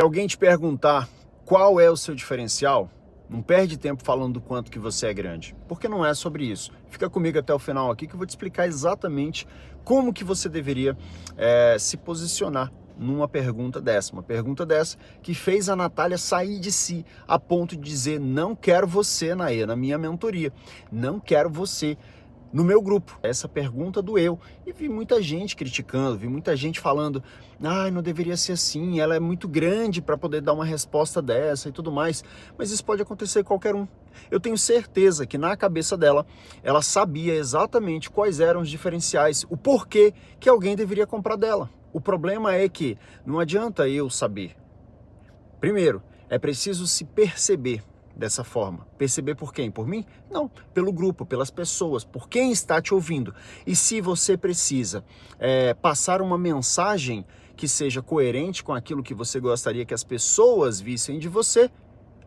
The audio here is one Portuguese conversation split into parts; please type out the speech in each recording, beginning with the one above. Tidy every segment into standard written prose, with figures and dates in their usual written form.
Se alguém te perguntar qual é o seu diferencial, não perde tempo falando do quanto que você é grande, porque não é sobre isso. Fica comigo até o final aqui que eu vou te explicar exatamente como que você deveria se posicionar numa pergunta dessa. Uma pergunta dessa que fez a Natália sair de si a ponto de dizer: não quero você na minha mentoria, não quero você no meu grupo. Essa pergunta doeu e vi muita gente criticando, vi muita gente falando: não deveria ser assim, ela é muito grande para poder dar uma resposta dessa e tudo mais. Mas isso pode acontecer com qualquer um. Eu tenho certeza que na cabeça dela, ela sabia exatamente quais eram os diferenciais, o porquê que alguém deveria comprar dela. O problema é que não adianta eu saber. Primeiro, é preciso se perceber dessa forma. Perceber por quem? Por mim? Não, pelo grupo, pelas pessoas, por quem está te ouvindo. E se você precisa passar uma mensagem que seja coerente com aquilo que você gostaria que as pessoas vissem de você,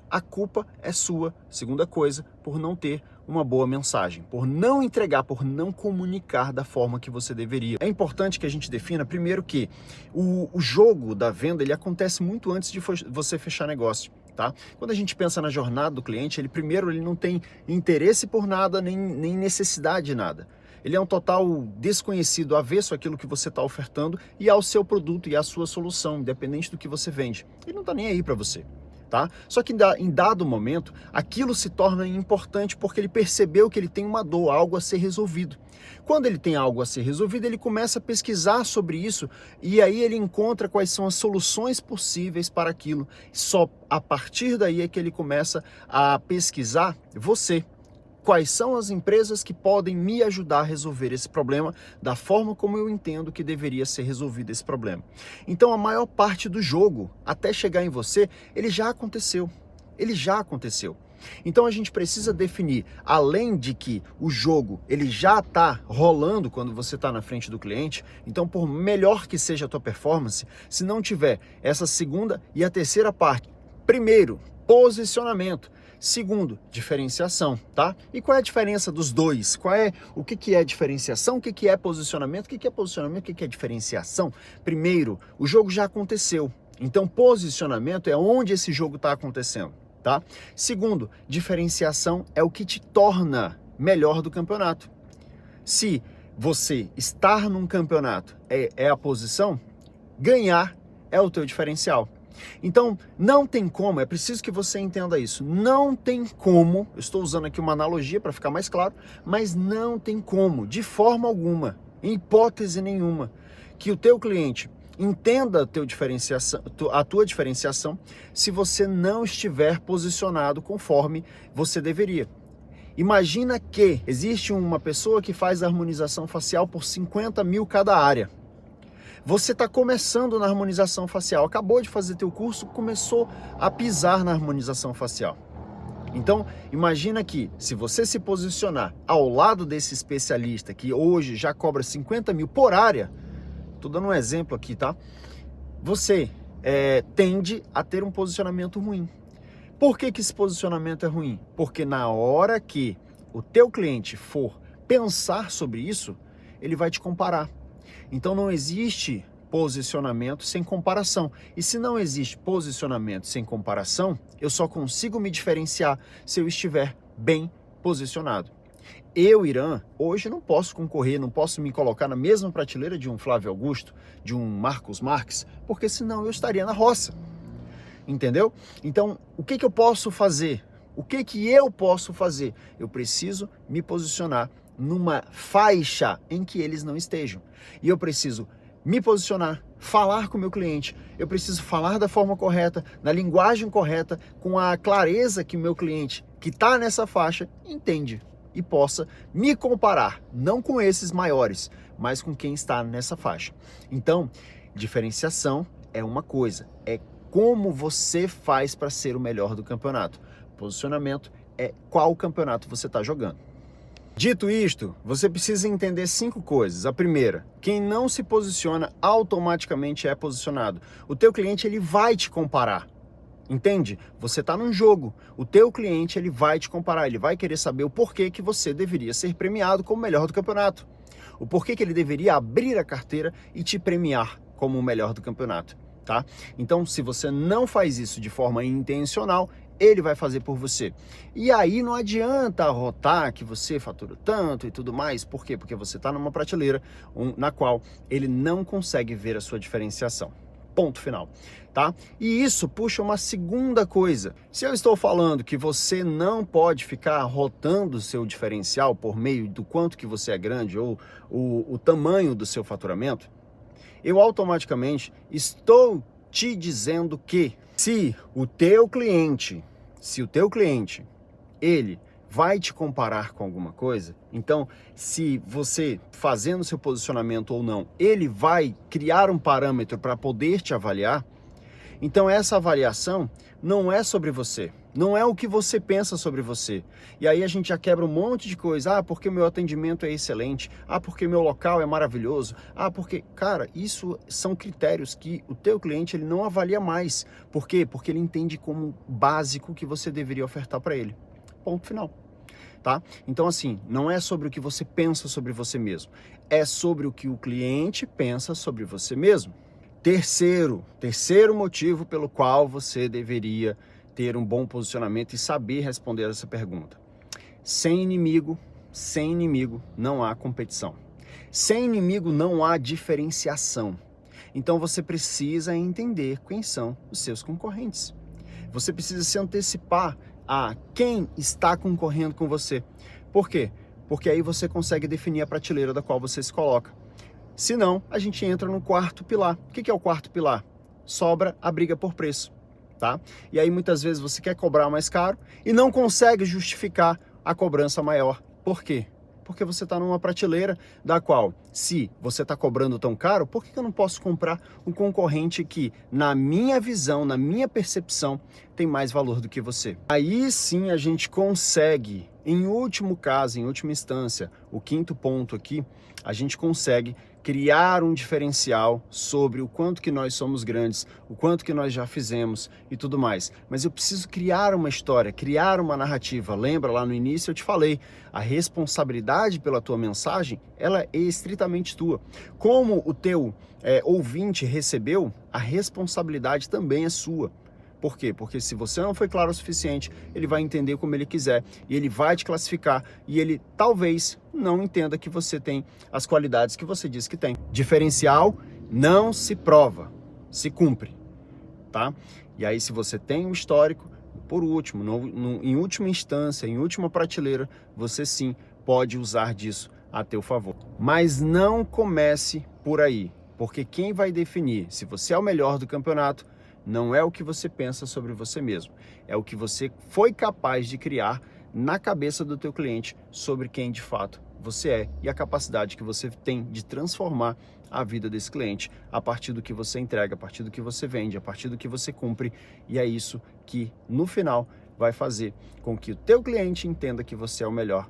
a culpa é sua, segunda coisa, por não ter uma boa mensagem, por não entregar, por não comunicar da forma que você deveria. É importante que a gente defina, primeiro, que o jogo da venda, ele acontece muito antes de você fechar negócio, tá? Quando a gente pensa na jornada do cliente, ele não tem interesse por nada, nem necessidade de nada. Ele é um total desconhecido, avesso àquilo que você está ofertando e ao seu produto e à sua solução, independente do que você vende. Ele não está nem aí para você. Tá? Só que em dado momento, aquilo se torna importante porque ele percebeu que ele tem uma dor, algo a ser resolvido. Quando ele tem algo a ser resolvido, ele começa a pesquisar sobre isso e aí ele encontra quais são as soluções possíveis para aquilo. Só a partir daí é que ele começa a pesquisar você. Quais são as empresas que podem me ajudar a resolver esse problema da forma como eu entendo que deveria ser resolvido esse problema. Então a maior parte do jogo, até chegar em você, ele já aconteceu. Ele já aconteceu. Então a gente precisa definir, além de que o jogo ele já está rolando quando você está na frente do cliente, então por melhor que seja a tua performance, se não tiver essa segunda e a terceira parte, primeiro, posicionamento. Segundo, diferenciação, tá? E qual é a diferença dos dois? O que é diferenciação? O que é posicionamento? O que é posicionamento? O que é diferenciação? Primeiro, o jogo já aconteceu. Então, posicionamento é onde esse jogo está acontecendo, tá? Segundo, diferenciação é o que te torna melhor do campeonato. Se você estar num campeonato é a posição, ganhar é o teu diferencial. Então, não tem como, é preciso que você entenda isso, não tem como, eu estou usando aqui uma analogia para ficar mais claro, mas não tem como, de forma alguma, em hipótese nenhuma, que o teu cliente entenda a tua diferenciação se você não estiver posicionado conforme você deveria. Imagina que existe uma pessoa que faz harmonização facial por 50 mil cada área. Você está começando na harmonização facial, acabou de fazer teu curso, começou a pisar na harmonização facial. Então, imagina que se você se posicionar ao lado desse especialista que hoje já cobra 50 mil por área, estou dando um exemplo aqui, tá? Você tende a ter um posicionamento ruim. Por que esse posicionamento é ruim? Porque na hora que o teu cliente for pensar sobre isso, ele vai te comparar. Então não existe posicionamento sem comparação. E se não existe posicionamento sem comparação, eu só consigo me diferenciar se eu estiver bem posicionado. Eu, Irã, hoje não posso concorrer, não posso me colocar na mesma prateleira de um Flávio Augusto, de um Marcos Marques, porque senão eu estaria na roça. Entendeu? Então, o que eu posso fazer? O que eu posso fazer? Eu preciso me posicionar numa faixa em que eles não estejam. E eu preciso me posicionar, falar com o meu cliente, eu preciso falar da forma correta, na linguagem correta, com a clareza que o meu cliente, que está nessa faixa, entende e possa me comparar, não com esses maiores, mas com quem está nessa faixa. Então, diferenciação é uma coisa, é como você faz para ser o melhor do campeonato. Posicionamento é qual campeonato você está jogando. Dito isto, você precisa entender 5 coisas. A primeira, quem não se posiciona automaticamente é posicionado. O teu cliente ele vai te comparar. Entende? Você está num jogo. O teu cliente ele vai te comparar. Ele vai querer saber o porquê que você deveria ser premiado como o melhor do campeonato. O porquê que ele deveria abrir a carteira e te premiar como o melhor do campeonato. tá? Então, se você não faz isso de forma intencional, ele vai fazer por você. E aí não adianta arrotar que você fatura tanto e tudo mais. Por quê? Porque você está numa prateleira na qual ele não consegue ver a sua diferenciação. Ponto final, tá? E isso puxa uma segunda coisa. Se eu estou falando que você não pode ficar rotando o seu diferencial por meio do quanto que você é grande ou o tamanho do seu faturamento, eu automaticamente estou te dizendo que se o teu cliente, ele vai te comparar com alguma coisa, então se você fazendo seu posicionamento ou não, ele vai criar um parâmetro para poder te avaliar, então essa avaliação não é sobre você, não é o que você pensa sobre você. E aí a gente já quebra um monte de coisa. Ah, porque o meu atendimento é excelente. Ah, porque meu local é maravilhoso. Ah, porque... Cara, isso são critérios que o teu cliente ele não avalia mais. Por quê? Porque ele entende como básico que você deveria ofertar para ele. Ponto final. Tá? Então assim, não é sobre o que você pensa sobre você mesmo. É sobre o que o cliente pensa sobre você mesmo. Terceiro motivo pelo qual você deveria ter um bom posicionamento e saber responder essa pergunta. Sem inimigo não há competição. Sem inimigo não há diferenciação. Então você precisa entender quem são os seus concorrentes. Você precisa se antecipar a quem está concorrendo com você. Por quê? Porque aí você consegue definir a prateleira da qual você se coloca. Se não, a gente entra no quarto pilar. O que é o quarto pilar? Sobra a briga por preço, tá? E aí muitas vezes você quer cobrar mais caro e não consegue justificar a cobrança maior. Por quê? Porque você está numa prateleira da qual, se você está cobrando tão caro, por que eu não posso comprar um concorrente que, na minha visão, na minha percepção, tem mais valor do que você? Aí sim a gente consegue, em último caso, em última instância, o quinto ponto aqui, a gente consegue criar um diferencial sobre o quanto que nós somos grandes, o quanto que nós já fizemos e tudo mais. Mas eu preciso criar uma história, criar uma narrativa. Lembra lá no início eu te falei, a responsabilidade pela tua mensagem, ela é estritamente tua. Como o teu ouvinte recebeu, a responsabilidade também é sua. Por quê? Porque se você não foi claro o suficiente, ele vai entender como ele quiser e ele vai te classificar e ele talvez não entenda que você tem as qualidades que você diz que tem. Diferencial não se prova, se cumpre, tá? E aí se você tem um histórico, por último, em última instância, em última prateleira, você sim pode usar disso a teu favor. Mas não comece por aí, porque quem vai definir se você é o melhor do campeonato não é o que você pensa sobre você mesmo, é o que você foi capaz de criar na cabeça do teu cliente sobre quem de fato você é e a capacidade que você tem de transformar a vida desse cliente a partir do que você entrega, a partir do que você vende, a partir do que você cumpre, e é isso que no final vai fazer com que o teu cliente entenda que você é o melhor